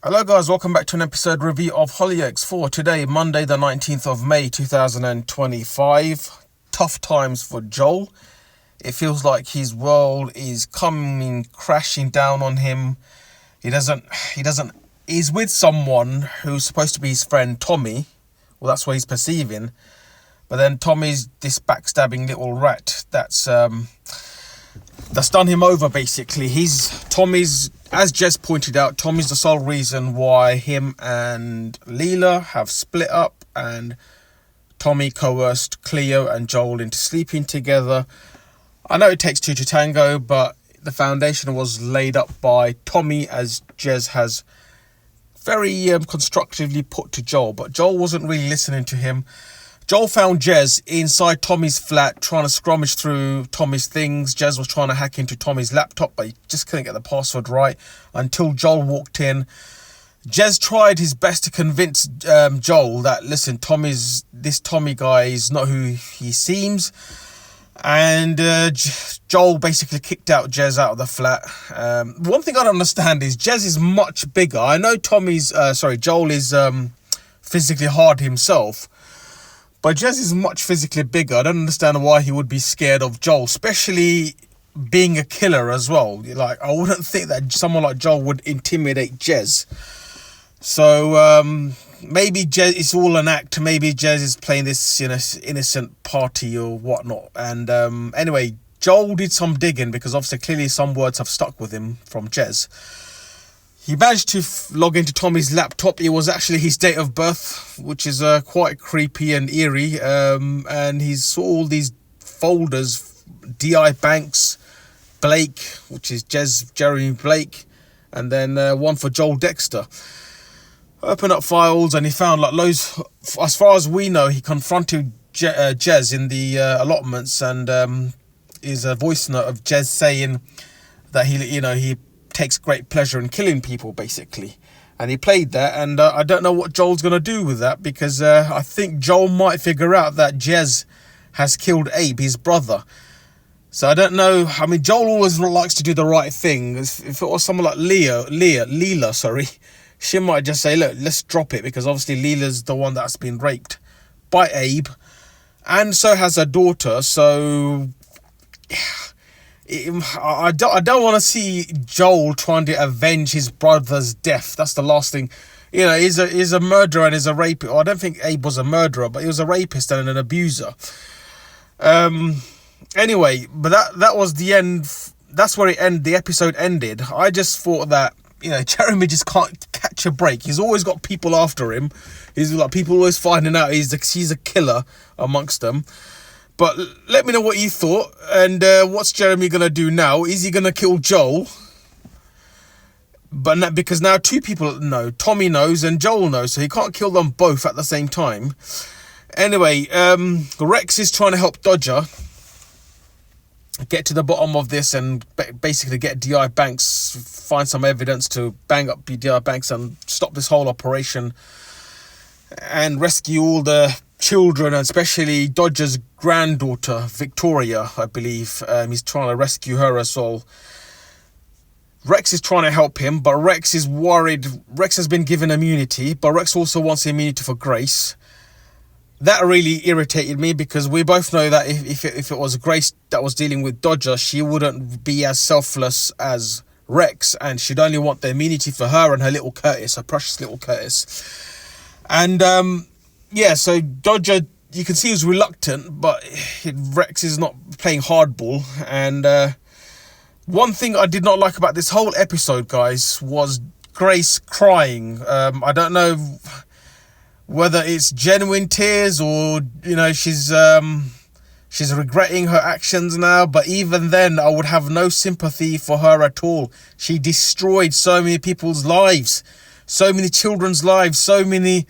Hello guys, welcome back to an episode review of Hollyoaks for today, Monday the 19th of May 2025. Tough times for Joel. It feels like his world is coming crashing down on him. He's with someone who's supposed to be his friend Tommy. Well, that's what he's perceiving. But then Tommy's this backstabbing little rat that's done him over basically. Tommy's, as Jez pointed out, Tommy's the sole reason why him and Leela have split up, and Tommy coerced Cleo and Joel into sleeping together. I know it takes two to tango, but the foundation was laid up by Tommy, as Jez has very constructively put to Joel, but Joel wasn't really listening to him. Joel found Jez inside Tommy's flat trying to scrummage through Tommy's things. Jez was trying to hack into Tommy's laptop, but he just couldn't get the password right until Joel walked in. Jez tried his best to convince Joel that, listen, this Tommy guy is not who he seems. And Joel basically kicked out Jez out of the flat. One thing I don't understand is Jez is much bigger. I know Joel is physically hard himself. But Jez is much physically bigger. I don't understand why he would be scared of Joel, especially being a killer as well. Like, I wouldn't think that someone like Joel would intimidate Jez. So maybe Jez, it's all an act. Maybe Jez is playing this, innocent party or whatnot. And anyway, Joel did some digging because obviously clearly some words have stuck with him from Jez. He managed to log into Tommy's laptop. It was actually his date of birth, which is quite creepy and eerie. And he saw all these folders, D.I. Banks, Blake, which is Jeremy Blake, and then one for Joel Dexter. Opened up files and he found like loads. As far as we know, he confronted Jez in the allotments, and is a voice note of Jez saying that he takes great pleasure in killing people, basically. And he played that, and I don't know what Joel's going to do with that, because I think Joel might figure out that Jez has killed Abe, his brother. So I don't know. I mean, Joel always likes to do the right thing. If it was someone like Leela, she might just say, look, let's drop it, because obviously Leela's the one that's been raped by Abe, and so has her daughter. So I don't want to see Joel trying to avenge his brother's death. That's the last thing. He's a murderer and he's a rapist. Well, I don't think Abe was a murderer, but he was a rapist and an abuser. Anyway, but that was the end. That's where the episode ended. I just thought that, Jeremy just can't catch a break. He's always got people after him. He's like, people always finding out he's a killer amongst them. But let me know what you thought, and what's Jeremy going to do now? Is he going to kill Joel? But because now two people know. Tommy knows and Joel knows, so he can't kill them both at the same time. Anyway, Rex is trying to help Dodger get to the bottom of this and basically get D.I. Banks, find some evidence to bang up D.I. Banks and stop this whole operation and rescue all the children, and especially Dodger's granddaughter Victoria, I believe. He's trying to rescue her as well. Rex is trying to help him, but Rex is worried. Rex has been given immunity, but Rex also wants immunity for Grace. That really irritated me, because we both know that if it was Grace that was dealing with Dodger, she wouldn't be as selfless as Rex, and she'd only want the immunity for her and her little Curtis, her precious little Curtis. And so Dodger, you can see he was reluctant, but Rex is not playing hardball. And one thing I did not like about this whole episode, guys, was Grace crying. I don't know whether it's genuine tears or, she's regretting her actions now. But even then, I would have no sympathy for her at all. She destroyed so many people's lives, so many children's lives, so many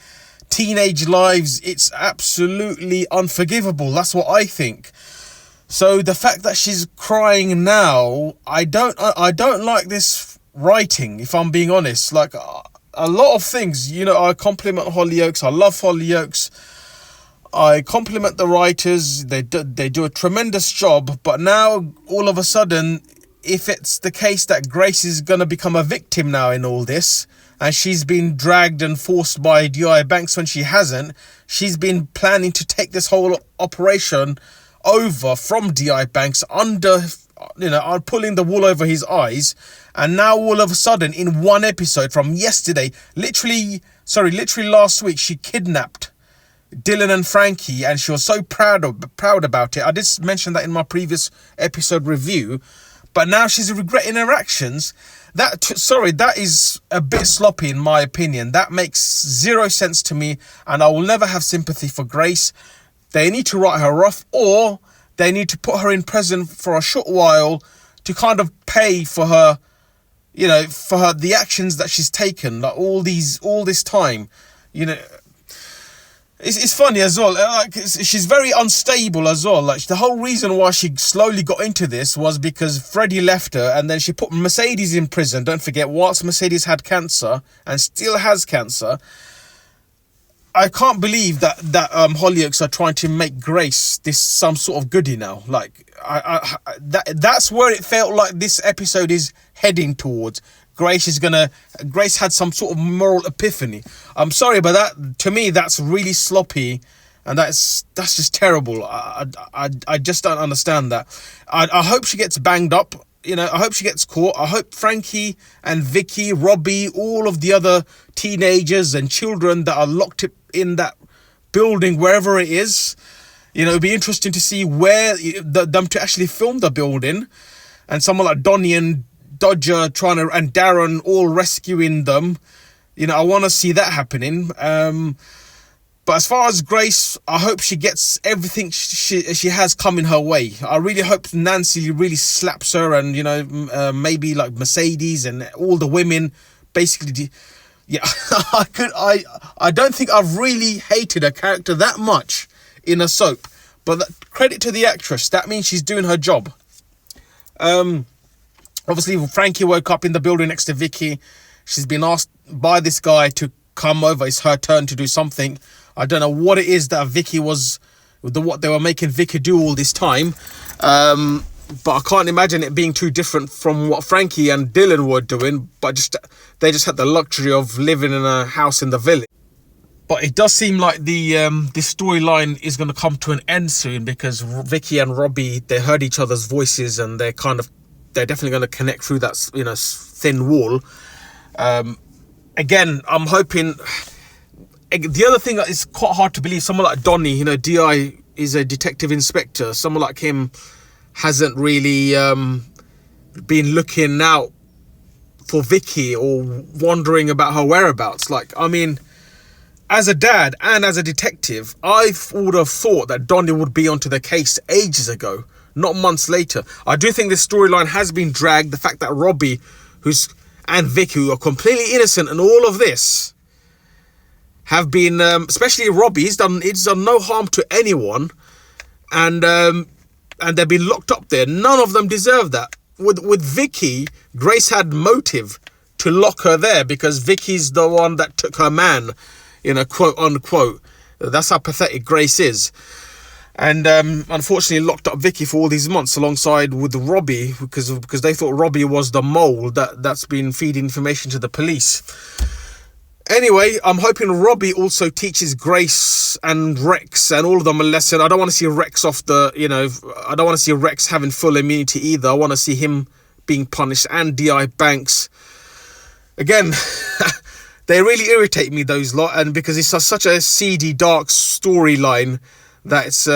teenage lives. It's absolutely unforgivable. That's what I think. So the fact that she's crying now, I don't like this writing, if I'm being honest. Like, a lot of things, I compliment Hollyoaks. I love Hollyoaks. I compliment the writers. They do a tremendous job. But now, all of a sudden, if it's the case that Grace is going to become a victim now in all this, and she's been dragged and forced by D.I. Banks when she hasn't. She's been planning to take this whole operation over from D.I. Banks under, pulling the wool over his eyes. And now all of a sudden, in one episode from yesterday, literally last week, she kidnapped Dylan and Frankie, and she was so proud about it. I did mention that in my previous episode review, but now she's regretting her actions. That is a bit sloppy in my opinion. That makes zero sense to me, and I will never have sympathy for Grace. They need to write her off, or they need to put her in prison for a short while to kind of pay for her, the actions that she's taken, like all this time, It's funny as well. Like, she's very unstable as well. Like, the whole reason why she slowly got into this was because Freddie left her, and then she put Mercedes in prison. Don't forget, whilst Mercedes had cancer and still has cancer. I can't believe that Hollyoaks are trying to make Grace this some sort of goodie now. Like, that's where it felt like this episode is heading towards. Grace had some sort of moral epiphany. I'm sorry, but that, to me, that's really sloppy, and that's just terrible. I just don't understand that. I hope she gets banged up. I hope she gets caught. I hope Frankie and Vicky, Robbie, all of the other teenagers and children that are locked up in that building, wherever it is, it'd be interesting to see where them to actually film the building, and someone like Donnie and Dodger and Darren all rescuing them. I want to see that happening. But as far as Grace, I hope she gets everything she has coming her way. I really hope Nancy really slaps her, and maybe like Mercedes and all the women basically. I don't think I've really hated her character that much in a soap, but credit to the actress. That means she's doing her job. Obviously, Frankie woke up in the building next to Vicky. She's been asked by this guy to come over. It's her turn to do something. I don't know what it is that Vicky what they were making Vicky do all this time. But I can't imagine it being too different from what Frankie and Dylan were doing. But they just had the luxury of living in a house in the village. But it does seem like this storyline is going to come to an end soon, because Vicky and Robbie, they heard each other's voices, and they're definitely going to connect through that thin wall. Again, I'm hoping. The other thing that is quite hard to believe, someone like Donnie, D.I. is a detective inspector. Someone like him hasn't really been looking out for Vicky or wondering about her whereabouts. As a dad and as a detective, I would have thought that Donnie would be onto the case ages ago, not months later. I do think this storyline has been dragged. The fact that Robbie and Vicky, who are completely innocent in all of this, have been, especially Robbie, he's done no harm to anyone, and they've been locked up there. None of them deserve that. With Vicky, Grace had motive to lock her there because Vicky's the one that took her man, quote unquote. That's how pathetic Grace is. And unfortunately locked up Vicky for all these months alongside with Robbie because they thought Robbie was the mole that's been feeding information to the police. Anyway, I'm hoping Robbie also teaches Grace and Rex and all of them a lesson. I don't want to see Rex I don't want to see Rex having full immunity either. I want to see him being punished, and D.I. Banks. Again, they really irritate me, those lot, and because it's such a seedy, dark storyline that it's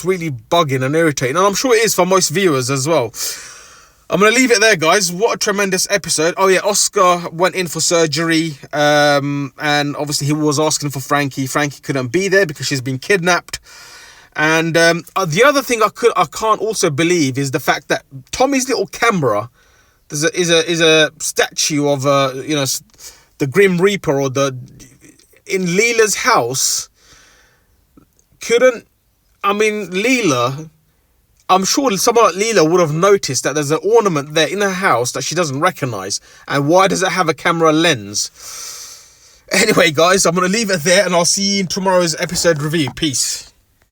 really bugging and irritating, and I'm sure it is for most viewers as well. I'm going to leave it there, guys. What a tremendous episode. Oh, yeah, Oscar went in for surgery, and obviously he was asking for Frankie. Frankie couldn't be there because she's been kidnapped. And the other thing I can't also believe is the fact that Tommy's little camera is a statue of the Grim Reaper or in Leela's house. Leela, I'm sure someone like Leela would have noticed that there's an ornament there in her house that she doesn't recognise. And why does it have a camera lens? Anyway, guys, I'm going to leave it there, and I'll see you in tomorrow's episode review. Peace.